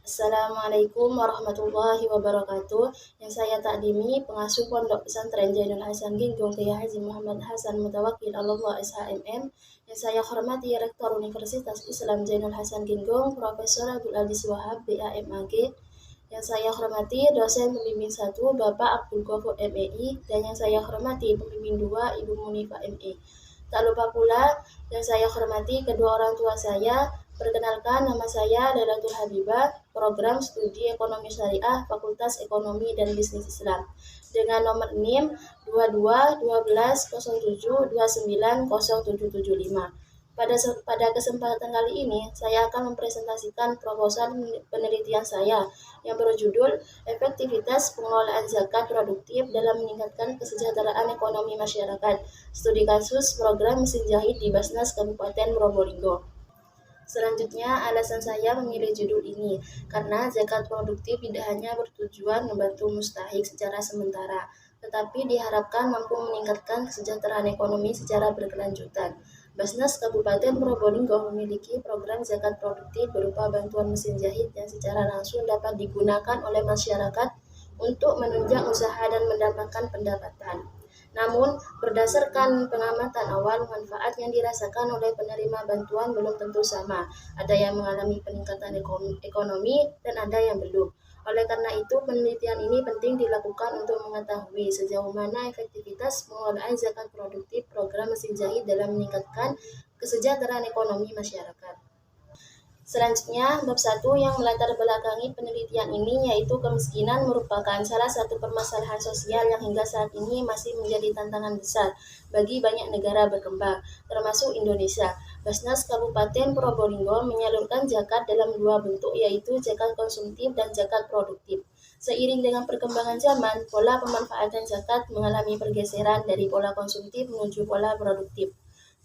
Assalamualaikum warahmatullahi wabarakatuh. Yang saya takdimi pengasuh Pondok Pesantren Jainul Hasan Ginggong Kiai Haji Muhammad Hasan Mutawakil Allah SHMM. Yang saya hormati Rektor Universitas Islam Jainul Hasan Ginggong Profesor Abdul Aziz Wahab BAMAG. Yang saya hormati dosen pembimbing 1 Bapak Abdul Ghafur MEI dan yang saya hormati pembimbing 2 Ibu Munifa ME. Tak lupa pula yang saya hormati kedua orang tua saya. Perkenalkan, nama saya Lailatul Habibah, program studi Ekonomi Syariah, Fakultas Ekonomi dan Bisnis Islam, dengan nomor NIM 22 12 07 29 0775. Pada kesempatan kali ini, saya akan mempresentasikan proposal penelitian saya yang berjudul Efektivitas Pengelolaan Zakat Produktif dalam Meningkatkan Kesejahteraan Ekonomi Masyarakat, Studi Kasus Program Mesin Jahit di Basnas Kabupaten Probolinggo. Selanjutnya, alasan saya memilih judul ini karena zakat produktif tidak hanya bertujuan membantu mustahik secara sementara, tetapi diharapkan mampu meningkatkan kesejahteraan ekonomi secara berkelanjutan. Basnas Kabupaten Probolinggo memiliki program zakat produktif berupa bantuan mesin jahit yang secara langsung dapat digunakan oleh masyarakat untuk menunjang usaha dan mendapatkan pendapatan. Namun, berdasarkan pengamatan awal, manfaat yang dirasakan oleh penerima bantuan belum tentu sama. Ada yang mengalami peningkatan ekonomi dan ada yang belum. Oleh karena itu, penelitian ini penting dilakukan untuk mengetahui sejauh mana efektivitas pengelolaan zakat produktif program mesin jahit dalam meningkatkan kesejahteraan ekonomi masyarakat. Selanjutnya, bab 1 yang melatar belakangi penelitian ini yaitu kemiskinan merupakan salah satu permasalahan sosial yang hingga saat ini masih menjadi tantangan besar bagi banyak negara berkembang, termasuk Indonesia. Basnas Kabupaten Probolinggo menyalurkan zakat dalam dua bentuk yaitu zakat konsumtif dan zakat produktif. Seiring dengan perkembangan zaman, pola pemanfaatan zakat mengalami pergeseran dari pola konsumtif menuju pola produktif.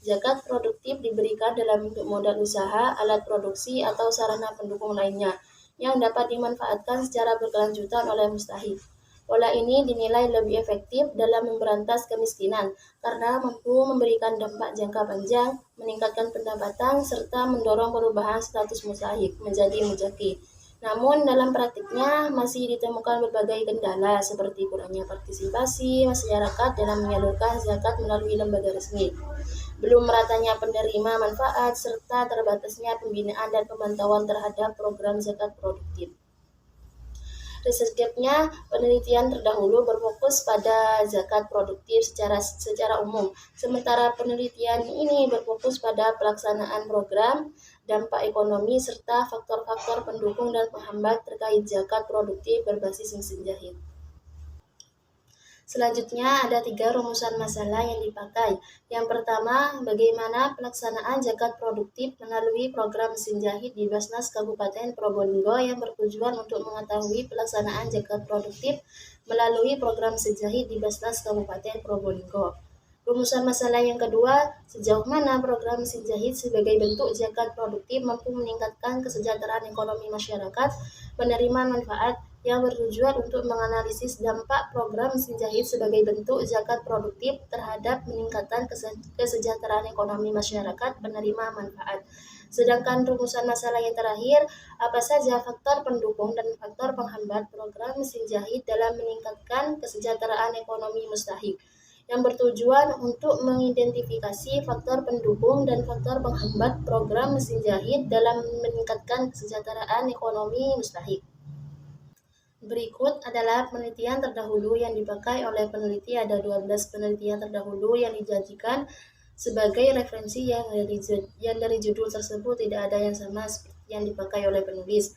Zakat produktif diberikan dalam bentuk modal usaha, alat produksi, atau sarana pendukung lainnya yang dapat dimanfaatkan secara berkelanjutan oleh mustahik. Pola ini dinilai lebih efektif dalam memberantas kemiskinan karena mampu memberikan dampak jangka panjang, meningkatkan pendapatan, serta mendorong perubahan status mustahik menjadi mujaki. Namun dalam praktiknya masih ditemukan berbagai kendala seperti kurangnya partisipasi masyarakat dalam menyalurkan zakat melalui lembaga resmi, belum meratanya penerima manfaat, serta terbatasnya pembinaan dan pemantauan terhadap program zakat produktif. Resepnya, penelitian terdahulu berfokus pada zakat produktif secara umum, sementara penelitian ini berfokus pada pelaksanaan program, dampak ekonomi, serta faktor-faktor pendukung dan penghambat terkait zakat produktif berbasis mesin jahit. Selanjutnya ada 3 rumusan masalah yang dipakai. Yang pertama, bagaimana pelaksanaan zakat produktif melalui program mesin jahit di Basnas Kabupaten Probolinggo yang bertujuan untuk mengetahui pelaksanaan zakat produktif melalui program mesin jahit di Basnas Kabupaten Probolinggo. Rumusan masalah yang kedua, sejauh mana program mesin jahit sebagai bentuk zakat produktif mampu meningkatkan kesejahteraan ekonomi masyarakat penerima manfaat yang bertujuan untuk menganalisis dampak program mesin jahit sebagai bentuk zakat produktif terhadap peningkatan kesejahteraan ekonomi masyarakat penerima manfaat. Sedangkan rumusan masalah yang terakhir, apa saja faktor pendukung dan faktor penghambat program mesin jahit dalam meningkatkan kesejahteraan ekonomi mustahik, yang bertujuan untuk mengidentifikasi faktor pendukung dan faktor penghambat program mesin jahit dalam meningkatkan kesejahteraan ekonomi mustahik. Berikut adalah penelitian terdahulu yang dipakai oleh peneliti. Ada 12 penelitian terdahulu yang dijadikan sebagai referensi yang dari judul tersebut tidak ada yang sama seperti yang dipakai oleh penulis.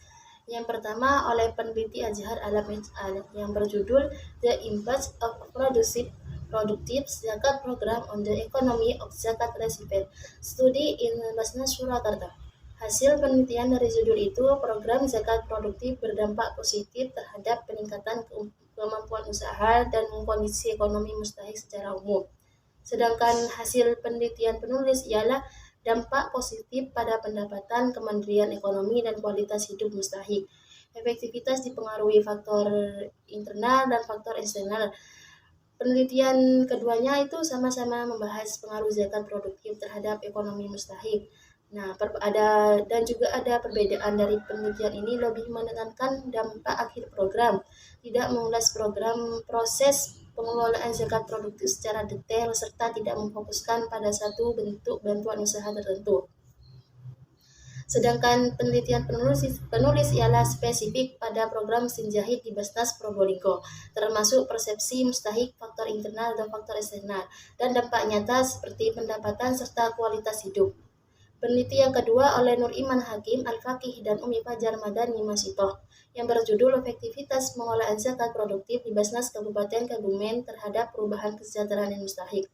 Yang pertama oleh peneliti Azhar Alam yang berjudul The Impact of Productive Zakat Program on the Economy of Zakat Recipient Study in Basnas Surakarta. Hasil penelitian dari judul itu, program zakat produktif berdampak positif terhadap peningkatan kemampuan usaha dan kondisi ekonomi mustahik secara umum. Sedangkan hasil penelitian penulis ialah dampak positif pada pendapatan, kemandirian ekonomi, dan kualitas hidup mustahik. Efektivitas dipengaruhi faktor internal dan faktor eksternal. Penelitian keduanya itu sama-sama membahas pengaruh zakat produktif terhadap ekonomi mustahik. Dan juga ada perbedaan dari penelitian ini lebih menekankan dampak akhir program, tidak mengulas proses pengelolaan zakat produktif secara detail serta tidak memfokuskan pada satu bentuk bantuan usaha tertentu. Sedangkan penelitian penulis ialah spesifik pada program mesin jahit di Basnas Probolinggo, termasuk persepsi mustahik, faktor internal dan faktor eksternal, dan dampak nyata seperti pendapatan serta kualitas hidup. Penelitian kedua oleh Nur Iman Hakim, Al-Faqih, dan Umi Fajar Madani Masitoh yang berjudul Efektivitas Pengolahan Zakat Produktif di Basnas Kabupaten Kebumen terhadap Perubahan Kesejahteraan dan Mustahik.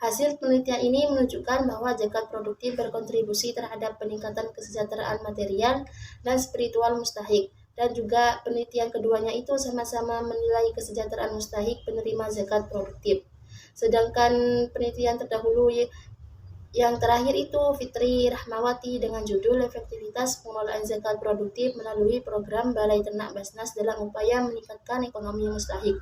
Hasil penelitian ini menunjukkan bahwa zakat produktif berkontribusi terhadap peningkatan kesejahteraan material dan spiritual mustahik. Dan juga penelitian keduanya itu sama-sama menilai kesejahteraan mustahik penerima zakat produktif. Sedangkan penelitian terdahulu yang terakhir itu Fitri Rahmawati dengan judul Efektivitas Pengelolaan Zakat Produktif melalui Program Balai Ternak Basnas dalam upaya meningkatkan ekonomi mustahik.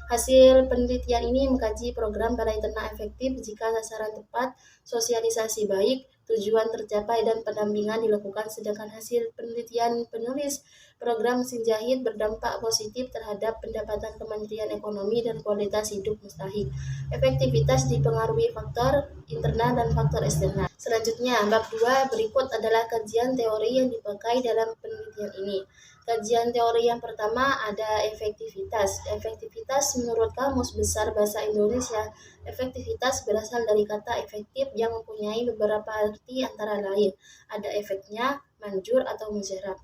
Hasil penelitian ini mengkaji program balai ternak efektif jika sasaran tepat, sosialisasi baik, tujuan tercapai, dan pendampingan dilakukan, sedangkan hasil penelitian penulis program mesin jahit berdampak positif terhadap pendapatan Kementerian Ekonomi dan kualitas hidup mustahik. Efektivitas dipengaruhi faktor internal dan faktor eksternal. Selanjutnya, bab 2 berikut adalah kajian teori yang dipakai dalam penelitian ini. Kajian teori yang pertama ada efektivitas. Efektivitas menurut Kamus Besar Bahasa Indonesia, efektivitas berasal dari kata efektif yang mempunyai beberapa arti antara lain. Ada efeknya, manjur atau mujarab,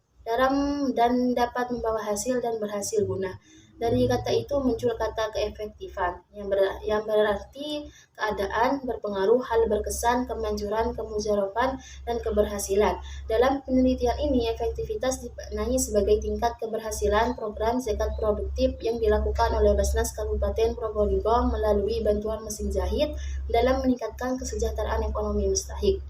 dan dapat membawa hasil dan berhasil guna. Dari kata itu muncul kata keefektifan yang berarti keadaan, berpengaruh, hal berkesan, kemanjuran, kemujaraban, dan keberhasilan. Dalam penelitian ini, efektivitas dimaknai sebagai tingkat keberhasilan program zakat produktif yang dilakukan oleh Basnas Kabupaten Probolinggo melalui bantuan mesin jahit dalam meningkatkan kesejahteraan ekonomi mustahik.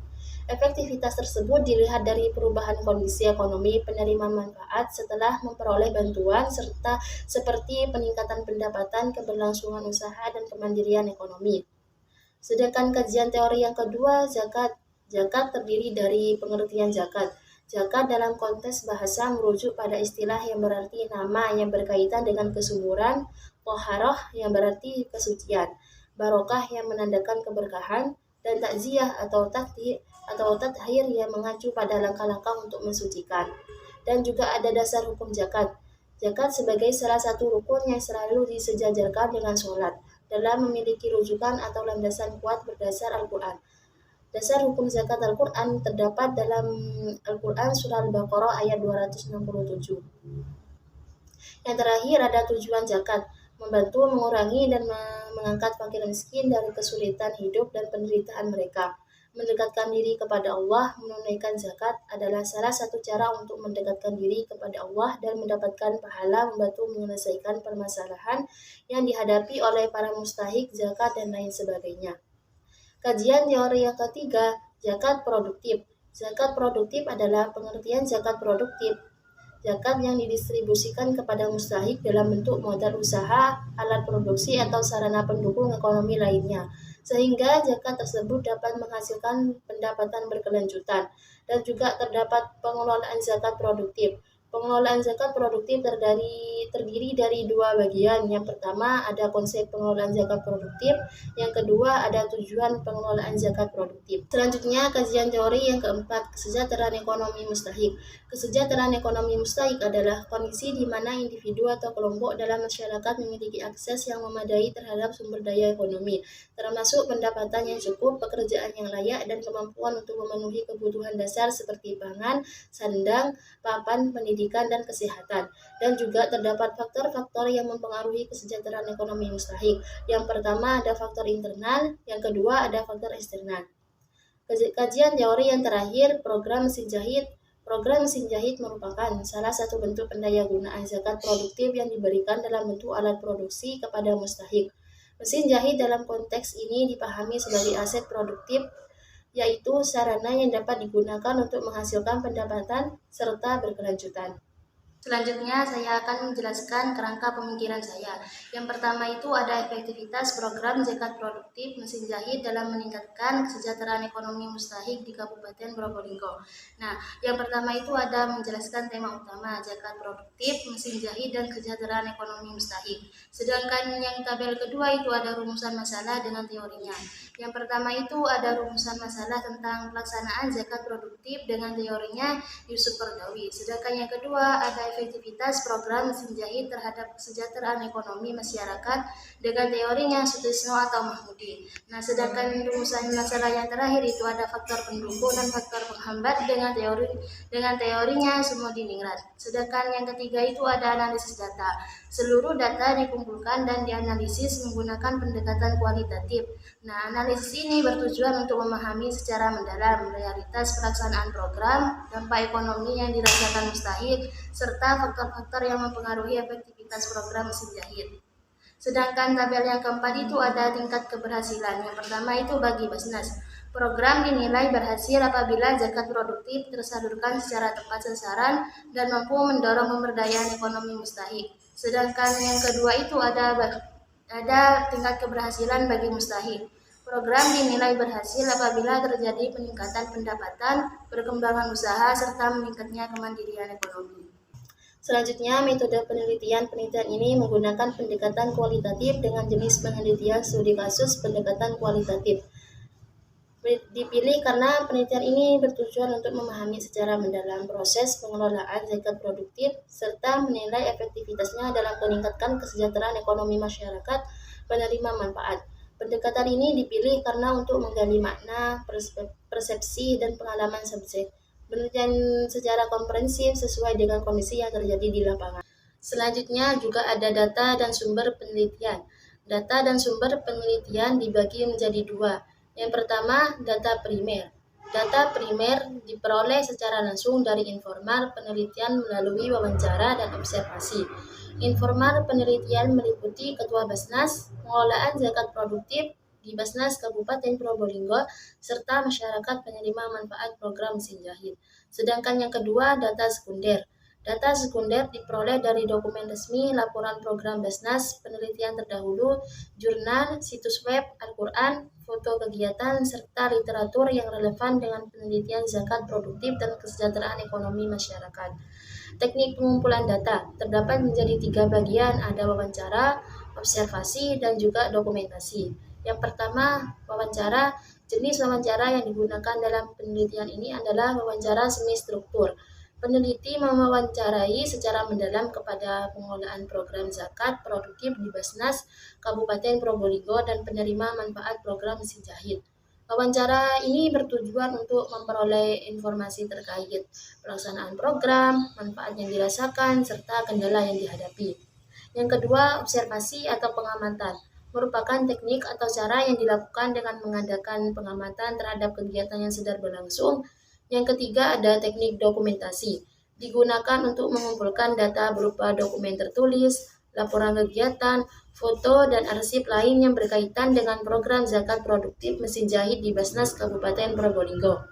Efektivitas tersebut dilihat dari perubahan kondisi ekonomi penerima manfaat setelah memperoleh bantuan serta seperti peningkatan pendapatan, keberlangsungan usaha, dan kemandirian ekonomi. Sedangkan kajian teori yang kedua, zakat. Zakat terdiri dari pengertian zakat. Zakat dalam konteks bahasa merujuk pada istilah yang berarti nama yang berkaitan dengan kesuburan, toharoh yang berarti kesucian, barokah yang menandakan keberkahan, dan takziah atau tathir yang mengacu pada langkah-langkah untuk mensucikan. Dan juga ada dasar hukum zakat. Zakat sebagai salah satu rukun yang selalu disejajarkan dengan sholat dalam memiliki rujukan atau landasan kuat berdasar Al-Quran. Dasar hukum zakat Al-Quran terdapat dalam Al-Quran surah Al-Baqarah ayat 267. Yang terakhir ada tujuan zakat, membantu mengurangi dan mengangkat fakir miskin dari kesulitan hidup dan penderitaan mereka. Mendekatkan diri kepada Allah, menunaikan zakat adalah salah satu cara untuk mendekatkan diri kepada Allah dan mendapatkan pahala membantu menyelesaikan permasalahan yang dihadapi oleh para mustahik zakat dan lain sebagainya. Kajian teori yang ketiga, zakat produktif. Zakat produktif adalah pengertian zakat produktif. Zakat yang didistribusikan kepada mustahik dalam bentuk modal usaha, alat produksi, atau sarana pendukung ekonomi lainnya, sehingga zakat tersebut dapat menghasilkan pendapatan berkelanjutan. Dan juga terdapat pengelolaan zakat produktif. Pengelolaan zakat produktif terdiri dari dua bagian. Yang pertama ada konsep pengelolaan zakat produktif, yang kedua ada tujuan pengelolaan zakat produktif. Selanjutnya kajian teori yang keempat, kesejahteraan ekonomi mustahik. Kesejahteraan ekonomi mustahik adalah kondisi di mana individu atau kelompok dalam masyarakat memiliki akses yang memadai terhadap sumber daya ekonomi, termasuk pendapatan yang cukup, pekerjaan yang layak, dan kemampuan untuk memenuhi kebutuhan dasar seperti pangan, sandang, papan, pendidikan, dan kesehatan. Dan juga terdapat faktor-faktor yang mempengaruhi kesejahteraan ekonomi mustahik. Yang pertama ada faktor internal, yang kedua ada faktor eksternal. Kajian teori yang terakhir, program mesin jahit. Program mesin jahit merupakan salah satu bentuk pendayagunaan zakat produktif yang diberikan dalam bentuk alat produksi kepada mustahik. Mesin jahit dalam konteks ini dipahami sebagai aset produktif, yaitu sarana yang dapat digunakan untuk menghasilkan pendapatan serta berkelanjutan. Selanjutnya, saya akan menjelaskan kerangka pemikiran saya. Yang pertama itu ada efektivitas program zakat produktif mesin jahit dalam meningkatkan kesejahteraan ekonomi mustahik di Kabupaten Probolinggo. Nah, yang pertama itu ada menjelaskan tema utama zakat produktif mesin jahit dan kesejahteraan ekonomi mustahik. Sedangkan yang tabel kedua itu ada rumusan masalah dengan teorinya. Yang pertama itu ada rumusan masalah tentang pelaksanaan zakat produktif dengan teorinya Yusuf Qaradawi. Sedangkan yang kedua ada efektivitas program mesin jahit terhadap kesejahteraan ekonomi masyarakat dengan teorinya Sutisno atau Mahmudi. Nah, sedangkan rumusan masalah yang terakhir itu ada faktor pendukung dan faktor penghambat dengan teorinya Sumodiningrat. Sedangkan yang ketiga itu ada analisis data. Seluruh data dikumpulkan dan dianalisis menggunakan pendekatan kualitatif. Nah, analisis ini bertujuan untuk memahami secara mendalam realitas pelaksanaan program, dampak ekonomi yang dirasakan mustahik, serta faktor-faktor yang mempengaruhi efektivitas program mesin jahit. Sedangkan tabel yang keempat itu ada tingkat keberhasilan. Yang pertama itu bagi Basnas. Program dinilai berhasil apabila zakat produktif tersalurkan secara tepat sasaran dan mampu mendorong pemberdayaan ekonomi mustahik. Sedangkan yang kedua itu ada tingkat keberhasilan bagi mustahik. Program dinilai berhasil apabila terjadi peningkatan pendapatan, perkembangan usaha, serta meningkatnya kemandirian ekonomi. Selanjutnya, metode penelitian ini menggunakan pendekatan kualitatif dengan jenis penelitian studi kasus pendekatan kualitatif. Dipilih karena penelitian ini bertujuan untuk memahami secara mendalam proses pengelolaan zakat produktif serta menilai efektivitasnya dalam meningkatkan kesejahteraan ekonomi masyarakat penerima manfaat. Pendekatan ini dipilih karena untuk menggali makna, persepsi, dan pengalaman subjek. Penelitian secara komprehensif sesuai dengan kondisi yang terjadi di lapangan. Selanjutnya juga ada data dan sumber penelitian. Data dan sumber penelitian dibagi menjadi dua. Yang pertama, data primer. Data primer diperoleh secara langsung dari informal penelitian melalui wawancara dan observasi. Informal penelitian meliputi Ketua Basnas, pengelolaan zakat produktif di Basnas Kabupaten Probolinggo, serta masyarakat penerima manfaat program mesin jahit. Sedangkan yang kedua, data sekunder. Data sekunder diperoleh dari dokumen resmi, laporan program Basnas, penelitian terdahulu, jurnal, situs web, Al-Quran, foto kegiatan, serta literatur yang relevan dengan penelitian zakat produktif dan kesejahteraan ekonomi masyarakat. Teknik pengumpulan data terdapat menjadi 3 bagian, ada wawancara, observasi, dan juga dokumentasi. Yang pertama, wawancara. Jenis wawancara yang digunakan dalam penelitian ini adalah wawancara semi struktur. Peneliti mewawancarai secara mendalam kepada pengelolaan program zakat produktif di Basnas Kabupaten Probolinggo dan penerima manfaat program mesin jahit. Wawancara ini bertujuan untuk memperoleh informasi terkait pelaksanaan program, manfaat yang dirasakan, serta kendala yang dihadapi. Yang kedua, observasi atau pengamatan merupakan teknik atau cara yang dilakukan dengan mengadakan pengamatan terhadap kegiatan yang sedang berlangsung. Yang ketiga ada teknik dokumentasi, digunakan untuk mengumpulkan data berupa dokumen tertulis, laporan kegiatan, foto, dan arsip lain yang berkaitan dengan program zakat produktif mesin jahit di Basnas Kabupaten Probolinggo.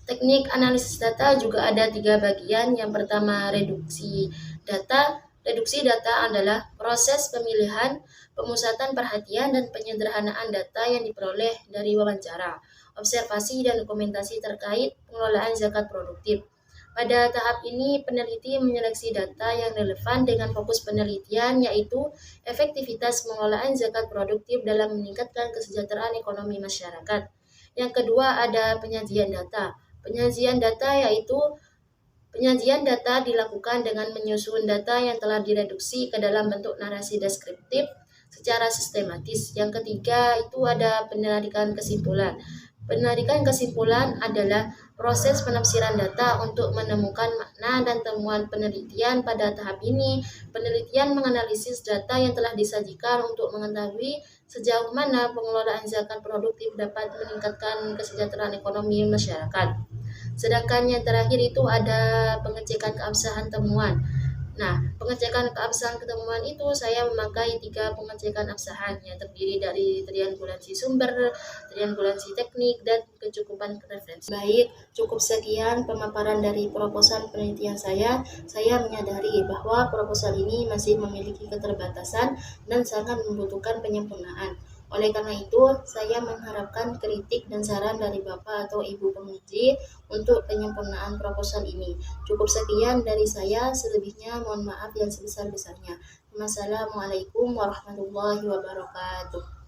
Teknik analisis data juga ada 3 bagian. Yang pertama, reduksi data. Reduksi data adalah proses pemilihan, pemusatan perhatian, dan penyederhanaan data yang diperoleh dari wawancara, observasi, dan dokumentasi terkait pengelolaan zakat produktif. Pada tahap ini, peneliti menyeleksi data yang relevan dengan fokus penelitian, yaitu efektivitas pengelolaan zakat produktif dalam meningkatkan kesejahteraan ekonomi masyarakat. Yang kedua, ada penyajian data. Penyajian data dilakukan dengan menyusun data yang telah direduksi ke dalam bentuk narasi deskriptif secara sistematis. Yang ketiga itu ada penarikan kesimpulan. Penarikan kesimpulan adalah proses penafsiran data untuk menemukan makna dan temuan penelitian. Pada tahap ini, penelitian menganalisis data yang telah disajikan untuk mengetahui sejauh mana pengelolaan zakat produktif dapat meningkatkan kesejahteraan ekonomi masyarakat. Sedangkan yang terakhir itu ada pengecekan keabsahan temuan. Nah, pengecekan keabsahan ketemuan itu saya memakai 3 pengecekan absahan yang terdiri dari triangulasi sumber, triangulasi teknik, dan kecukupan referensi. Baik, cukup sekian pemaparan dari proposal penelitian saya. Saya menyadari bahwa proposal ini masih memiliki keterbatasan dan sangat membutuhkan penyempurnaan. Oleh karena itu, saya mengharapkan kritik dan saran dari Bapak atau Ibu penguji untuk penyempurnaan proposal ini. Cukup sekian dari saya, selebihnya mohon maaf yang sebesar-besarnya. Wassalamualaikum warahmatullahi wabarakatuh.